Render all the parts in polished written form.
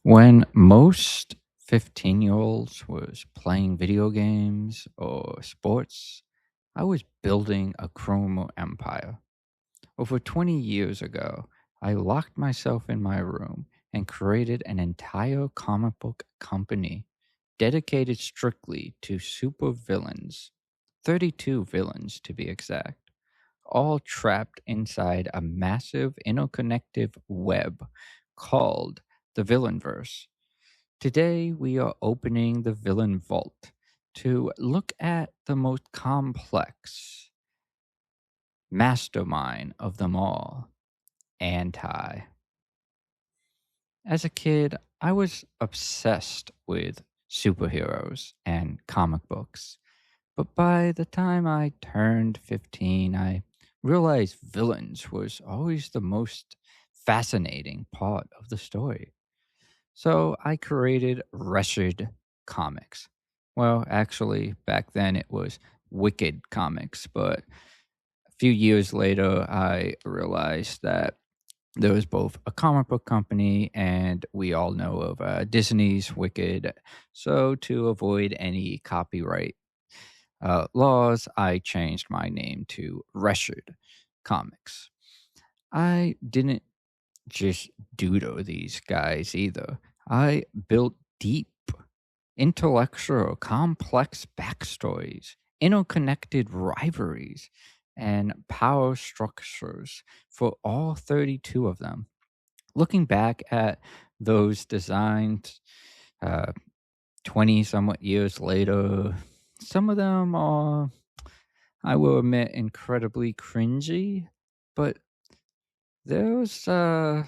When most 15-year-olds was playing video games or sports, I was building a criminal empire. Over 20 years ago, I locked myself in my room and created an entire comic book company dedicated strictly to supervillains, 32 villains to be exact, all trapped inside a massive interconnected web called the Villainverse. Today, we are opening the Villain Vault to look at the most complex mastermind of them all, Anti. As a kid, I was obsessed with superheroes and comic books. But by the time I turned 15, I realized villains was always the most fascinating part of the story. So I created Wretched Comics. Well, actually, back then it was Wicked Comics, but a few years later, I realized that there was both a comic book company and we all know of Disney's Wicked. So to avoid any copyright laws, I changed my name to Wretched Comics. I didn't just doodle these guys either. I built deep, intellectual, complex backstories, interconnected rivalries, and power structures for all 32 of them. Looking back at those designs, uh, 20 somewhat years later, some of them are, I will admit, incredibly cringy, but there's a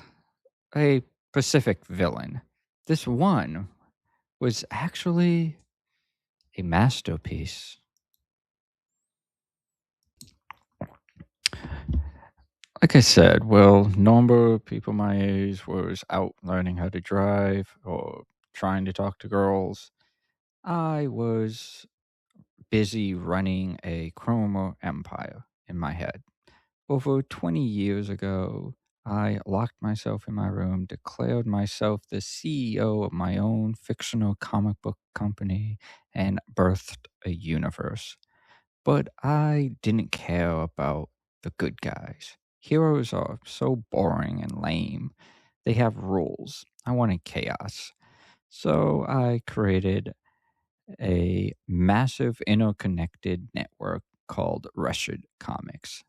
Pacific villain. This one was actually a masterpiece. Like I said, well, number of people my age was out learning how to drive or trying to talk to girls. I was busy running a criminal empire in my head. Over 20 years ago, I locked myself in my room, declared myself the CEO of my own fictional comic book company, and birthed a universe. But I didn't care about the good guys. Heroes are so boring and lame. They have rules. I wanted chaos. So I created a massive interconnected network called Wretched Comics,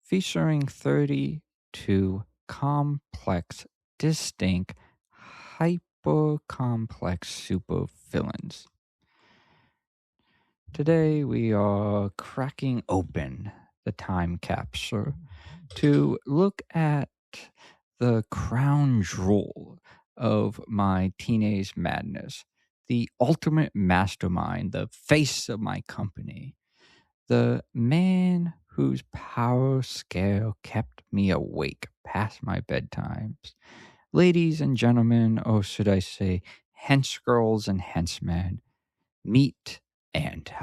featuring 32 complex, distinct, hyper complex super villains. Today, we are cracking open the time capsule to look at the crown jewel of my teenage madness, the ultimate mastermind, the face of my company, the man whose power scale kept me awake past my bedtimes. Ladies and gentlemen, or should I say, hench girls and henchmen, meet Anti.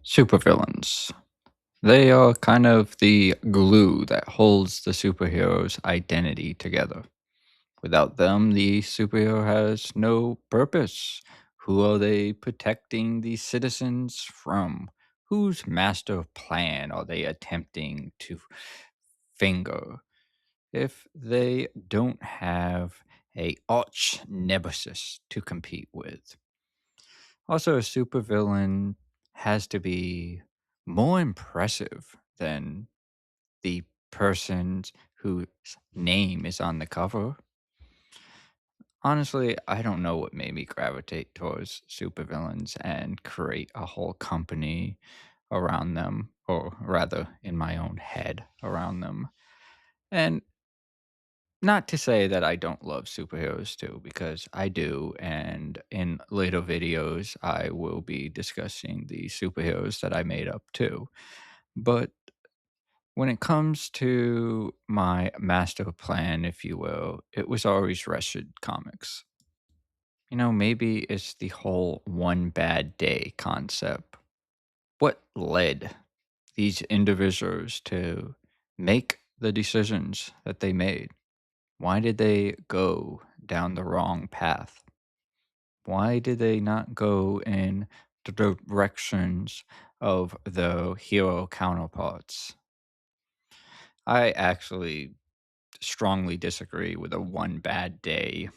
Supervillains. They are kind of the glue that holds the superhero's identity together. Without them, the superhero has no purpose. Who are they protecting the citizens from? Whose master plan are they attempting to finger if they don't have a arch nemesis to compete with? Also, a supervillain has to be more impressive than the person whose name is on the cover. Honestly, I don't know what made me gravitate towards supervillains and create a whole company around them, or rather, in my own head around them. And not to say that I don't love superheroes too, because I do. And in later videos, I will be discussing the superheroes that I made up too. But when it comes to my master plan, if you will, it was always Wretched Comics. Maybe it's the whole one bad day concept. What led these individuals to make the decisions that they made? Why did they go down the wrong path? Why did they not go in the directions of the hero counterparts? I actually strongly disagree with a one bad day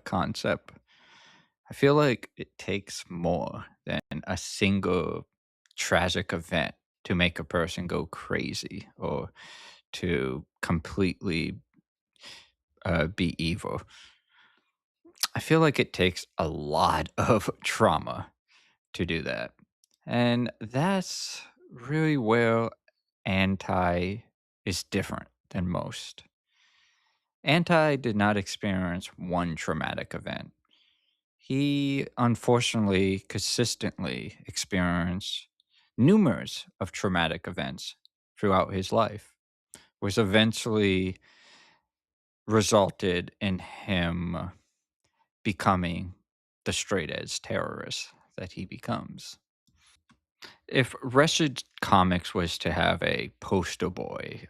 concept. I feel like it takes more than a single tragic event to make a person go crazy or to completely be evil. I feel like it takes a lot of trauma to do that. And that's really where Anti is different than most. Anti did not experience one traumatic event. He unfortunately consistently experienced numerous of traumatic events throughout his life, which eventually resulted in him becoming the straight edge terrorist that he becomes. If Wretched Comics was to have a poster boy,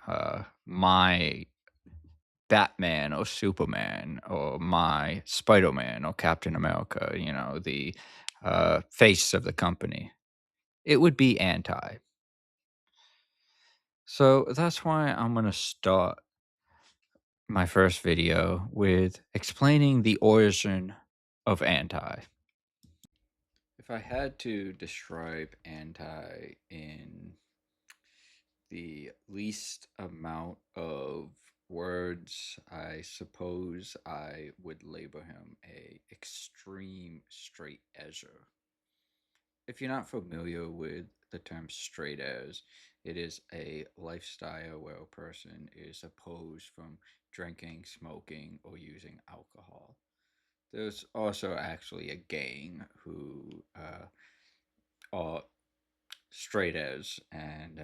my Batman or Superman or my Spider Man or Captain America, the face of the company, it would be Anti. So that's why I'm going to start my first video with explaining the origin of Anti. If I had to describe Anti in the least amount of words, I suppose I would label him a extreme straight edger. If you're not familiar with the term straight edge, it is a lifestyle where a person is opposed from drinking, smoking, or using alcohol. There's also actually a gang who are straight edge, and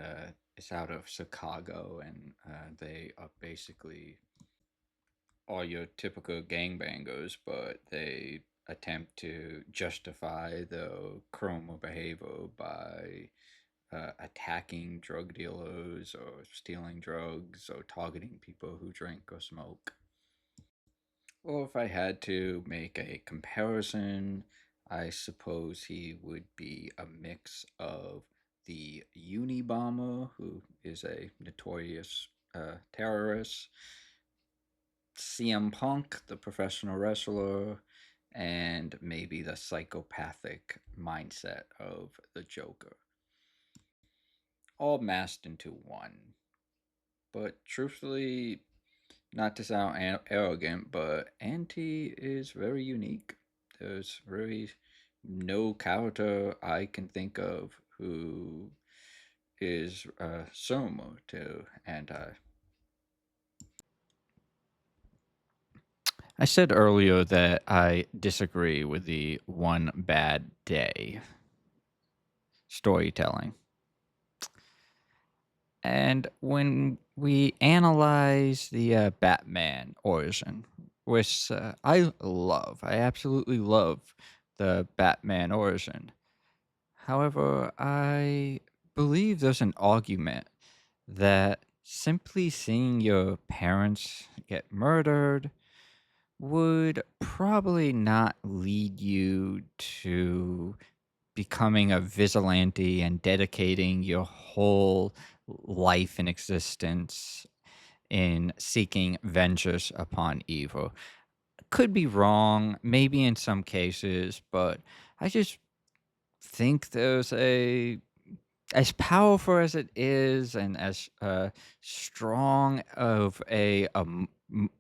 it's out of Chicago, and they are basically all your typical gangbangers, but they attempt to justify the criminal behavior by attacking drug dealers or stealing drugs or targeting people who drink or smoke. Or if I had to make a comparison, I suppose he would be a mix of the Unabomber, who is a notorious terrorist, CM Punk, the professional wrestler, and maybe the psychopathic mindset of the Joker, all masked into one. But truthfully, not to sound arrogant, but Auntie is very unique. There's really no character I can think of who is similar to Anti. I said earlier that I disagree with the one bad day storytelling. And when we analyze the Batman origin, which I absolutely love the Batman origin. However, I believe there's an argument that simply seeing your parents get murdered would probably not lead you to becoming a vigilante and dedicating your whole life and existence in seeking vengeance upon evil. Could be wrong, maybe in some cases, but I just think there's a as powerful as it is and as strong of a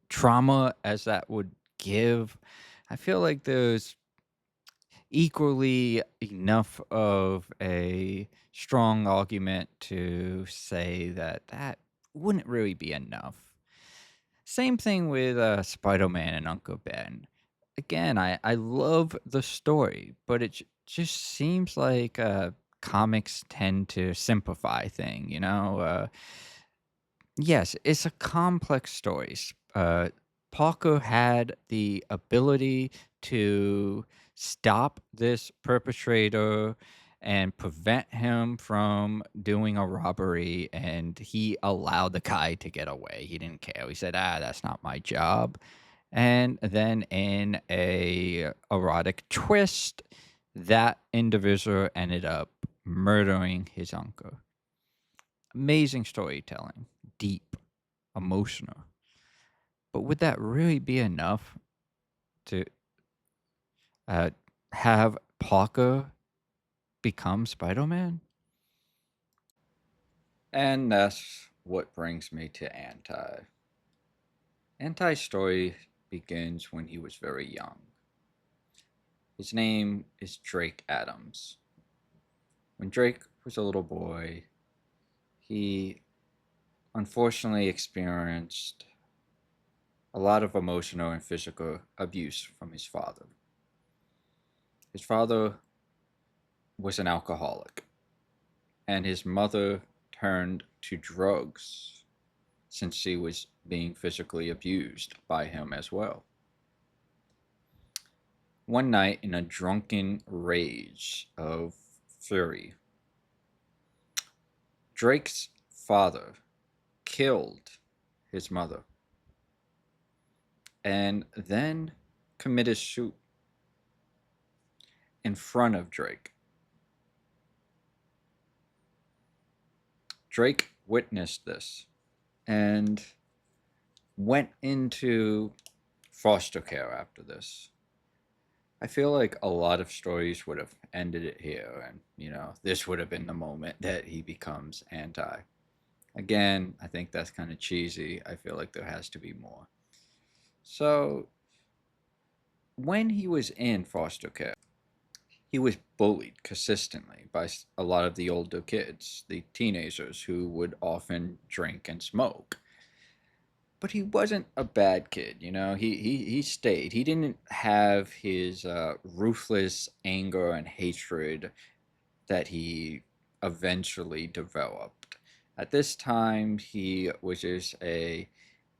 trauma as that would give, I feel like there's equally enough of a strong argument to say that that wouldn't really be enough. Same thing with Spider-Man and Uncle Ben. Again, I love the story, but it just seems like comics tend to simplify thing. Yes, it's a complex story. Parker had the ability to stop this perpetrator and prevent him from doing a robbery, and he allowed the guy to get away. He didn't care. He said, that's not my job." And then in a erotic twist, that individual ended up murdering his uncle. Amazing storytelling, deep, emotional. But would that really be enough to uh, have Parker become Spider-Man? And that's what brings me to Anti. Anti's story begins when he was very young. His name is Drake Adams. When Drake was a little boy, he unfortunately experienced a lot of emotional and physical abuse from his father. His father was an alcoholic, and his mother turned to drugs since she was being physically abused by him as well. One night, in a drunken rage of fury, Drake's father killed his mother and then committed suicide in front of Drake. Drake witnessed this and went into foster care after this. I feel like a lot of stories would have ended it here, and this would have been the moment that he becomes Anti. Again, I think that's kind of cheesy. I feel like there has to be more. So, when he was in foster care, he was bullied consistently by a lot of the older kids, the teenagers who would often drink and smoke. But he wasn't a bad kid, He stayed. He didn't have his ruthless anger and hatred that he eventually developed. At this time, he was just a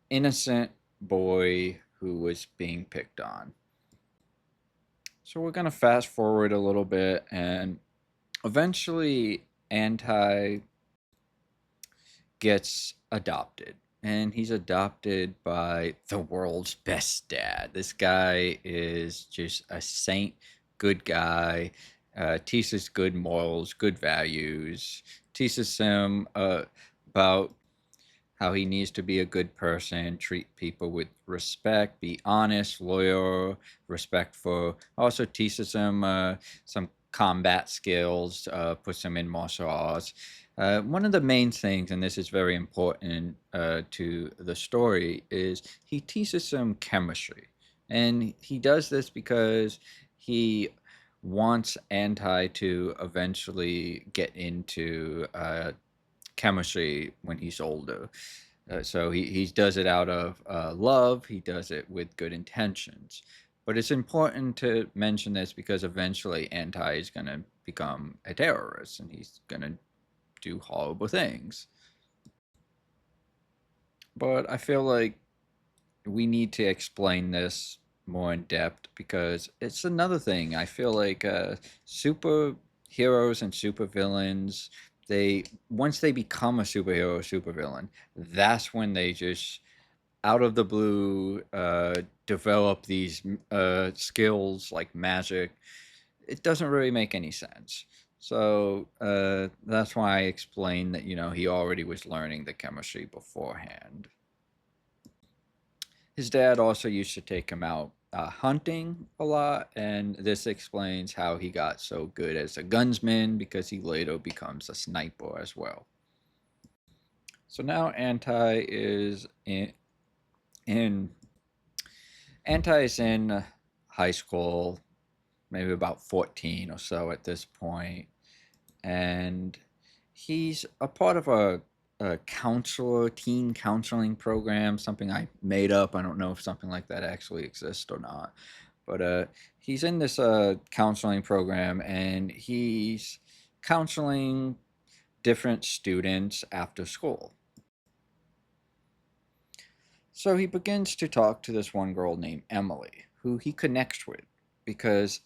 innocent boy who was being picked on. So we're gonna fast forward a little bit, and eventually, Anti gets adopted. And he's adopted by the world's best dad. This guy is just a saint, good guy, teaches good morals, good values, teaches him about how he needs to be a good person, treat people with respect, be honest, loyal, respectful. Also teaches him some combat skills, puts him in martial arts. One of the main things, and this is very important to the story, is he teaches him chemistry. And he does this because he wants Anti to eventually get into chemistry when he's older. So he does it out of love, he does it with good intentions. But it's important to mention this because eventually Anti is going to become a terrorist and he's going to do horrible things. But I feel like we need to explain this more in depth because it's another thing. I feel like superheroes and supervillains, they once they become a superhero or supervillain, that's when they just out of the blue develop these skills like magic. It doesn't really make any sense. So that's why I explained that he already was learning the chemistry beforehand. His dad also used to take him out hunting a lot, and this explains how he got so good as a gunsman because he later becomes a sniper as well. So now in Anti is in high school, maybe about 14 or so at this point, and he's a part of a counselor, teen counseling program, something I made up. I don't know if something like that actually exists or not. But he's in this counseling program and he's counseling different students after school. So he begins to talk to this one girl named Emily, who he connects with. because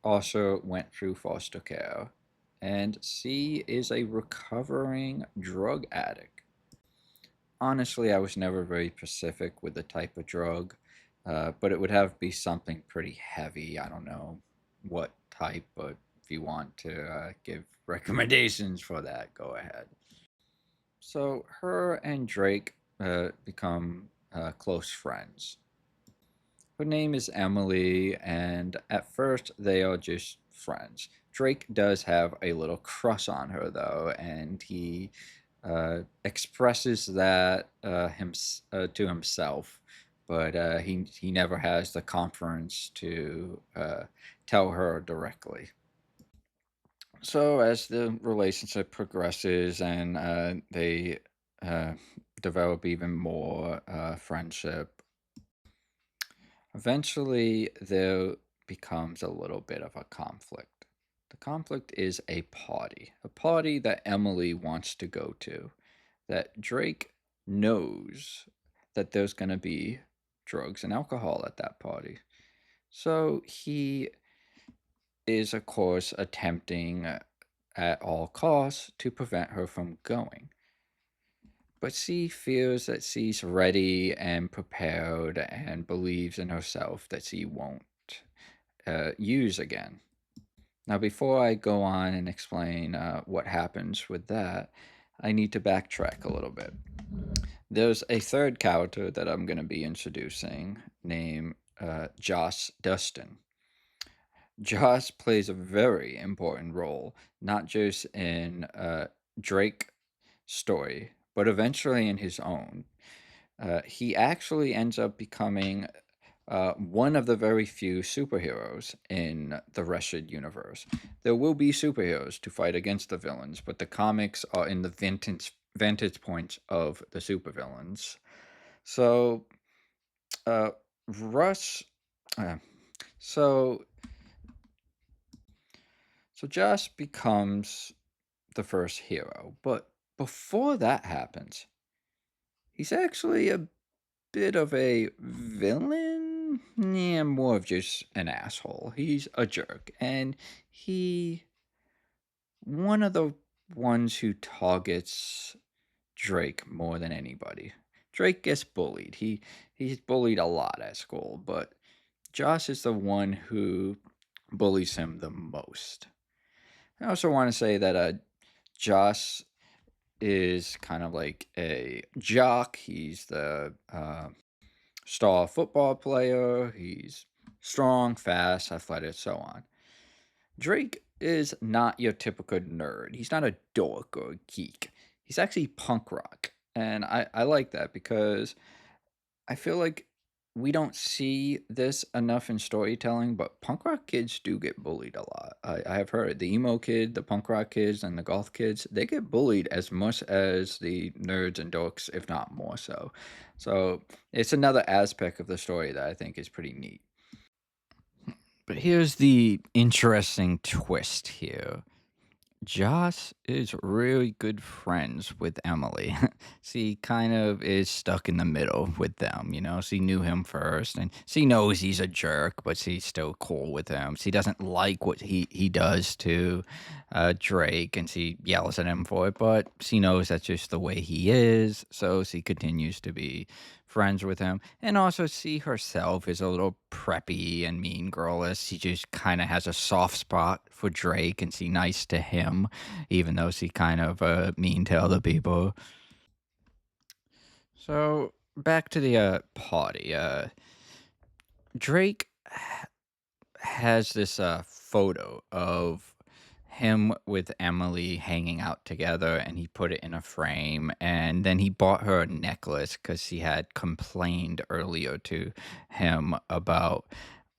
also went through foster care, and C is a recovering drug addict. Honestly, I was never very specific with the type of drug, but it would have to be something pretty heavy. I don't know what type, but if you want to give recommendations for that, go ahead. So her and Drake become close friends. Her name is Emily, and at first they are just friends. Drake does have a little crush on her, though, and he expresses that to himself, but he never has the confidence to tell her directly. So as the relationship progresses and they uh, develop even more friendship, eventually there becomes a little bit of a conflict. The conflict is a party that Emily wants to go to, that Drake knows that there's going to be drugs and alcohol at that party. So he is, of course, attempting at all costs to prevent her from going. But she feels that she's ready and prepared and believes in herself that she won't use again. Now, before I go on and explain what happens with that, I need to backtrack a little bit. There's a third character that I'm going to be introducing named Josh Dustin. Josh plays a very important role, not just in Drake's story, but eventually in his own. He actually ends up becoming one of the very few superheroes in the Wretched universe. There will be superheroes to fight against the villains, but the comics are in the vantage point of the supervillains. So, uh, Russ. Uh, so, so Josh becomes the first hero, but before that happens, he's actually a bit of a villain. Yeah, more of just an asshole. He's a jerk, and he one of the ones who targets Drake more than anybody. Drake gets bullied. He's bullied a lot at school, but Josh is the one who bullies him the most. I also want to say that Josh is kind of like a jock. He's the star football player. He's strong, fast, athletic, so on. Drake is not your typical nerd. He's not a dork or a geek. He's actually punk rock. And I like that because I feel like we don't see this enough in storytelling, but punk rock kids do get bullied a lot. I have heard the emo kid, the punk rock kids, and the goth kids, they get bullied as much as the nerds and dorks, if not more so. So it's another aspect of the story that I think is pretty neat. But here's the interesting twist here. Josh is really good friends with Emily. She kind of is stuck in the middle with them, you know. She knew him first and she knows he's a jerk, but she's still cool with him. She doesn't like what he does to Drake and she yells at him for it, but she knows that's just the way he is. So she continues to be friends with him. And also, she herself is a little preppy and mean girlish. She just kind of has a soft spot for Drake and she's nice to him, even though she kind of mean to other people. So, back to the party. Drake has this photo of him with Emily hanging out together and he put it in a frame and then he bought her a necklace because she had complained earlier to him about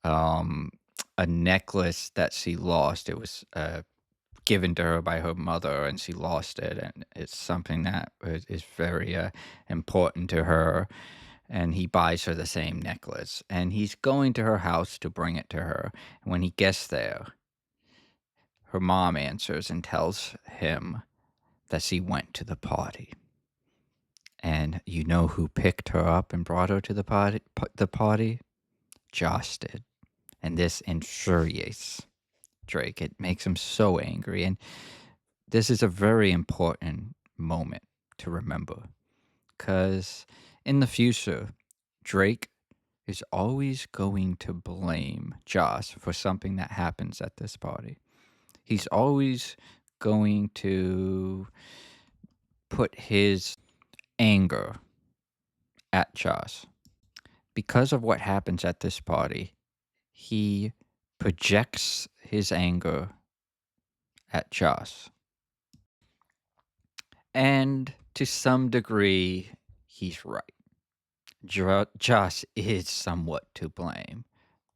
um, a necklace that she lost. It was given to her by her mother and she lost it and it's something that is very important to her, and he buys her the same necklace and he's going to her house to bring it to her. When he gets there, her mom answers and tells him that she went to the party. And you know who picked her up and brought her to the party? The party? Josh did. And this infuriates Drake. It makes him so angry. And this is a very important moment to remember because in the future, Drake is always going to blame Joss for something that happens at this party. He's always going to put his anger at Joss. Because of what happens at this party, he projects his anger at Joss. And to some degree, he's right. Joss is somewhat to blame.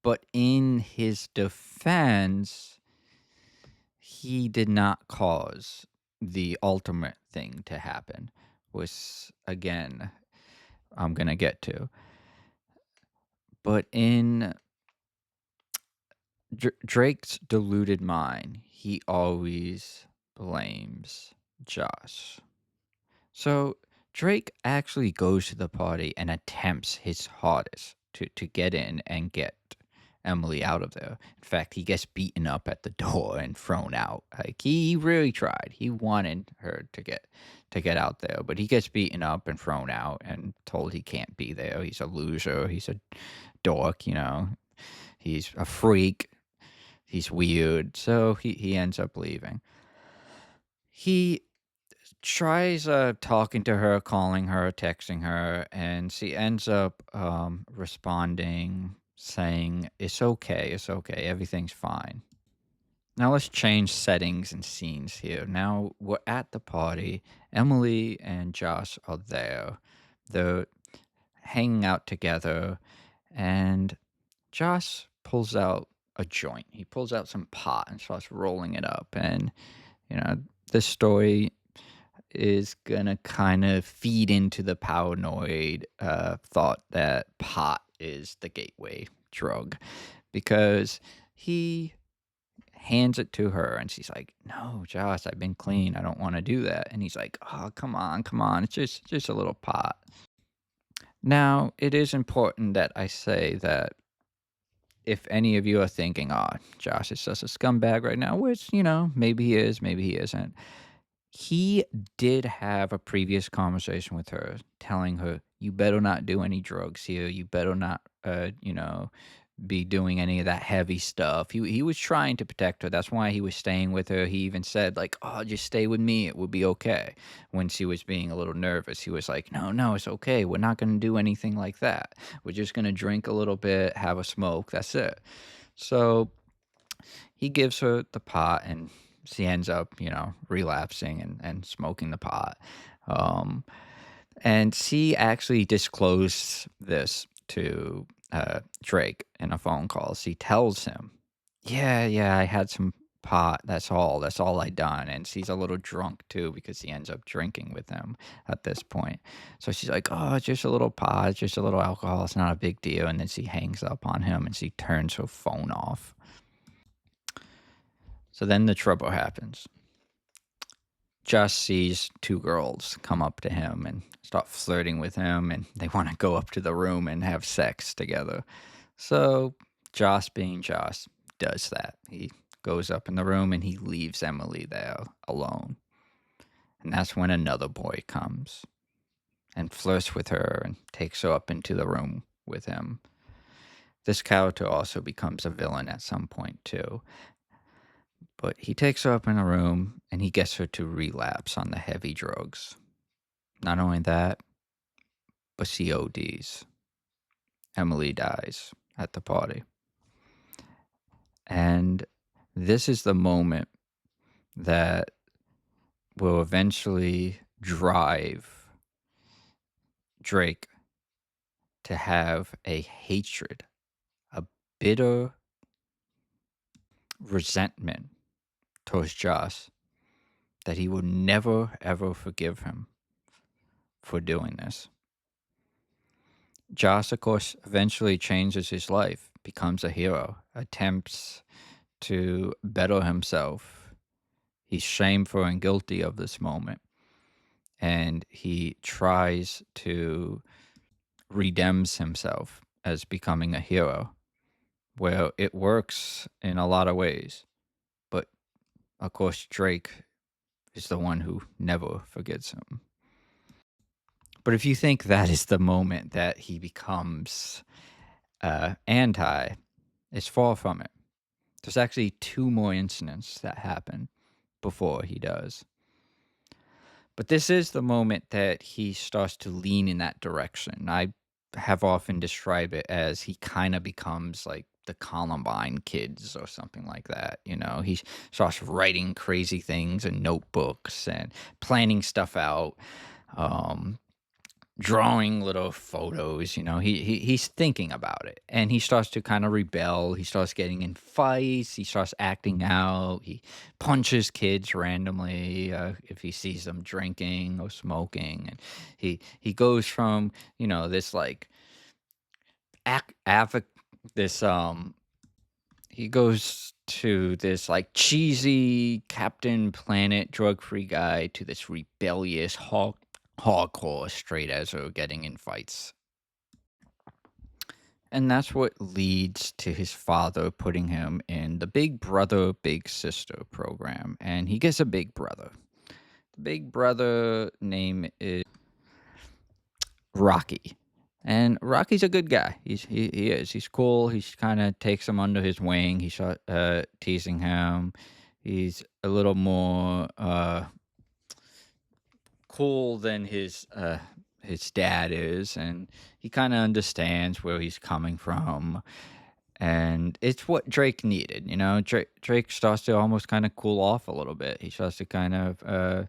But in his defense, he did not cause the ultimate thing to happen, which, again, I'm going to get to. But in Drake's deluded mind, he always blames Josh. So Drake actually goes to the party and attempts his hardest to get in and get Emily out of there. In fact, he gets beaten up at the door and thrown out. Like he really tried. He wanted her to get out there, but he gets beaten up and thrown out and told he can't be there. He's a loser. He's a dork, you know. He's a freak. He's weird. So he ends up leaving. He tries talking to her, calling her, texting her, and she ends up responding, saying, "It's okay, everything's fine." Now let's change settings and scenes here. Now we're at the party. Emily and Josh are there. They're hanging out together, and Josh pulls out a joint. He pulls out some pot and starts rolling it up. And, you know, this story is going to kind of feed into the paranoid thought that pot is the gateway drug because he hands it to her and she's like, "No, Josh, I've been clean. I don't want to do that." And he's like, "Oh, come on, come on. It's just a little pot." Now, it is important that I say that if any of you are thinking, "Oh, Josh is just a scumbag right now," which, you know, maybe he is, maybe he isn't. He did have a previous conversation with her telling her, "You better not do any drugs here. You better not, be doing any of that heavy stuff." He was trying to protect her. That's why he was staying with her. He even said like, "Oh, just stay with me. It will be okay." When she was being a little nervous, he was like, "No, no, it's okay. We're not going to do anything like that. We're just going to drink a little bit, have a smoke. That's it." So he gives her the pot and she ends up, relapsing and smoking the pot. Um, and she actually disclosed this to Drake in a phone call. She tells him, "Yeah, yeah, I had some pot. That's all. That's all I done." And she's a little drunk too because he ends up drinking with him at this point. So she's like, "Oh, it's just a little pot. It's just a little alcohol. It's not a big deal." And then she hangs up on him and she turns her phone off. So then the trouble happens. Josh sees two girls come up to him and start flirting with him, and they want to go up to the room and have sex together. So Josh, being Josh, does that. He goes up in the room and he leaves Emily there alone. And that's when another boy comes and flirts with her and takes her up into the room with him. This character also becomes a villain at some point, too. But he takes her up in a room and he gets her to relapse on the heavy drugs. Not only that, but she ODs. Emily dies at the party. And this is the moment that will eventually drive Drake to have a hatred, a bitter resentment towards Josh that he will never ever forgive him for doing this. Josh, of course, eventually changes his life, becomes a hero, attempts to better himself. He's shameful and guilty of this moment. And he tries to redeems himself as becoming a hero. Well, it works in a lot of ways, but of course, Drake is the one who never forgets him. But if you think that is the moment that he becomes anti, it's far from it. There's actually two more incidents that happen before he does. But this is the moment that he starts to lean in that direction. I have often described it as he kind of becomes like the Columbine kids or something like that. He starts writing crazy things in notebooks and planning stuff out. Um, Drawing little photos, he's thinking about it, and he starts to kind of rebel. He starts getting in fights. He starts acting out. He punches kids randomly if he sees them drinking or smoking, and he goes from this like act this he goes to this like cheesy Captain Planet drug free guy to this rebellious hardcore straight edger getting in fights. And that's what leads to his father putting him in the Big Brother, Big Sister program. And he gets a big brother. The big brother name is Rocky. And Rocky's a good guy. He is. He's cool. He's kind of takes him under his wing. He's teasing him. He's a little more cool than his dad is, and he kind of understands where he's coming from. And it's what Drake needed, Drake starts to almost kind of cool off a little bit. He starts to kind of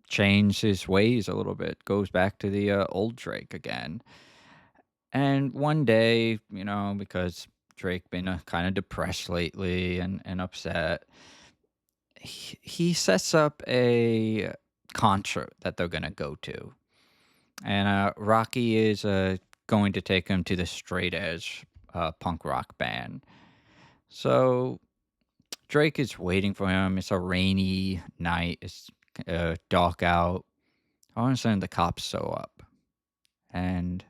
change his ways a little bit, goes back to the old Drake again. And one day, because Drake been kind of depressed lately and upset, he sets up a concert that they're gonna go to, and Rocky is going to take him to the straight edge punk rock band. So Drake is waiting for him. It's a rainy night. It's dark out. All of a sudden, the cops show up, and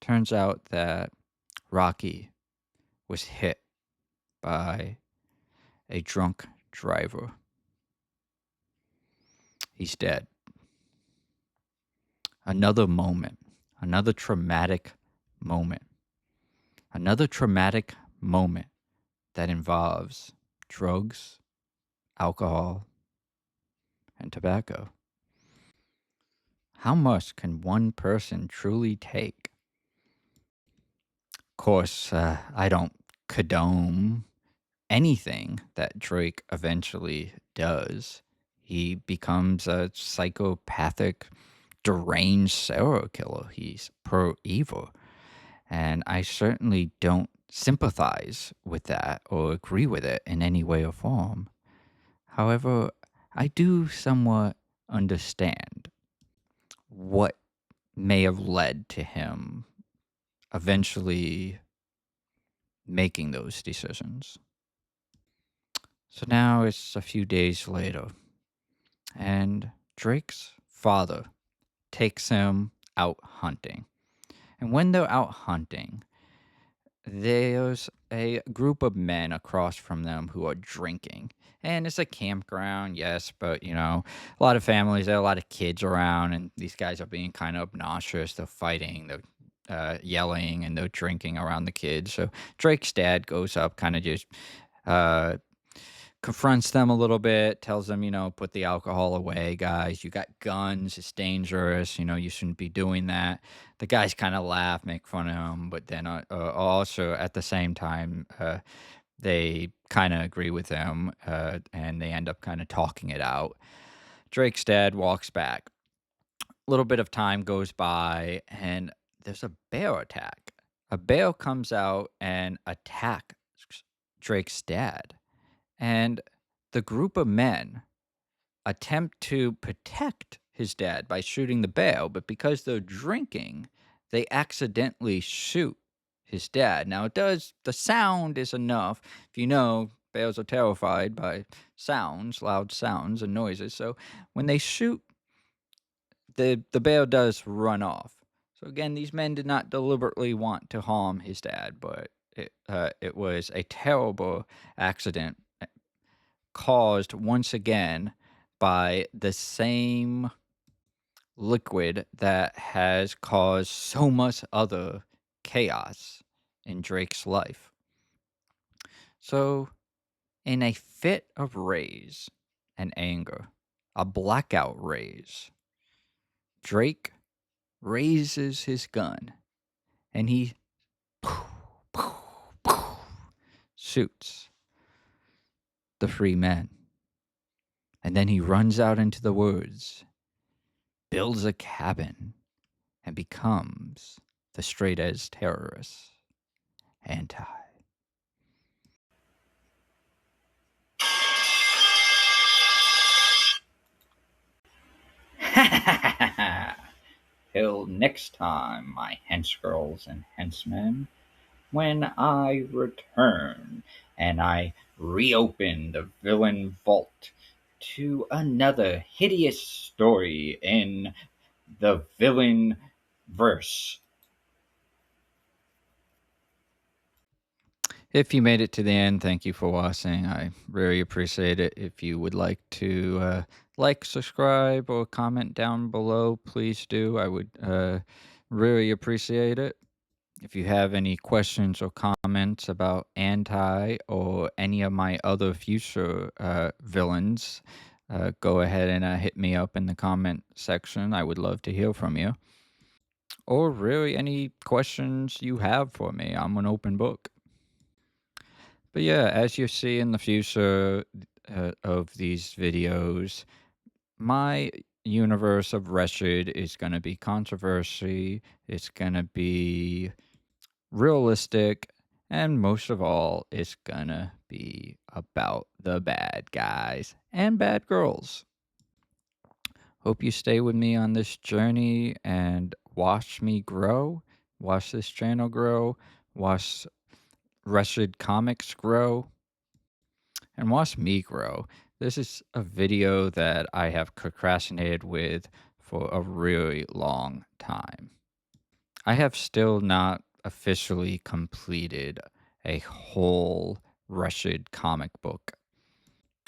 turns out that Rocky was hit by a drunk driver. He's dead. Another moment, another traumatic moment, another traumatic moment that involves drugs, alcohol, and tobacco. How much can one person truly take? Of course, I don't condone anything that Drake eventually does. He becomes a psychopathic, deranged serial killer. He's pro evil. And I certainly don't sympathize with that or agree with it in any way or form. However, I do somewhat understand what may have led to him eventually making those decisions. So now it's a few days later, and Drake's father takes him out hunting. And when they're out hunting, there's a group of men across from them who are drinking. And it's a campground, yes, but a lot of families, there are a lot of kids around, and these guys are being kind of obnoxious. They're fighting, they're yelling, and they're drinking around the kids. So Drake's dad goes up, kind of just uh, confronts them a little bit, tells them, put the alcohol away, guys. You got guns. It's dangerous. You shouldn't be doing that. The guys kind of laugh, make fun of him, but then also at the same time, they kind of agree with him, and they end up kind of talking it out. Drake's dad walks back. A little bit of time goes by, and there's a bear attack. A bear comes out and attacks Drake's dad. And the group of men attempt to protect his dad by shooting the bear, but because they're drinking, they accidentally shoot his dad. Now, the sound is enough. If bears are terrified by sounds, loud sounds and noises. So when they shoot, the bear does run off. So again, these men did not deliberately want to harm his dad, but it was a terrible accident caused once again by the same liquid that has caused so much other chaos in Drake's life. So, in a fit of rage and anger, a blackout rage, Drake raises his gun and he shoots the three men. And then he runs out into the woods, builds a cabin, and becomes the straight edge terrorist. Anti. Till next time, my henchgirls and henchmen, when I return and I reopen the villain vault to another hideous story in the villain verse. If you made it to the end, thank you for watching. I really appreciate it. If you would like to like, subscribe, or comment down below, please do. I would really appreciate it. If you have any questions or comments about Anti or any of my other future villains, go ahead and hit me up in the comment section. I would love to hear from you. Or really any questions you have for me. I'm an open book. But yeah, as you see in the future of these videos, my universe of Wretched is going to be controversy. It's going to be realistic. And most of all, it's going to be about the bad guys and bad girls. Hope you stay with me on this journey and watch me grow. Watch this channel grow. Watch Wretched Comics grow. And watch me grow. This is a video that I have procrastinated with for a really long time. I have still not officially completed a whole Wretched comic book.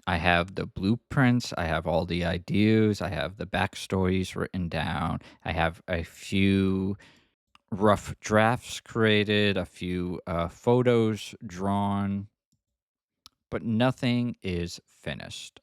I have the blueprints, I have all the ideas, I have the backstories written down, I have a few rough drafts created, a few photos drawn, but nothing is finished.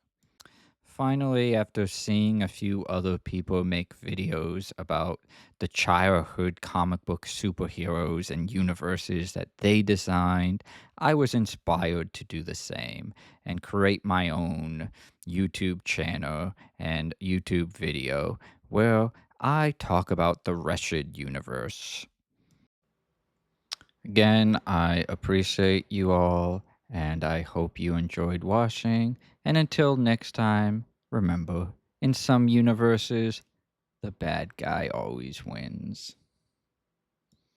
Finally, after seeing a few other people make videos about the childhood comic book superheroes and universes that they designed, I was inspired to do the same and create my own YouTube channel and YouTube video where I talk about the Wretched universe. Again, I appreciate you all, and I hope you enjoyed watching. And until next time, remember, in some universes, the bad guy always wins.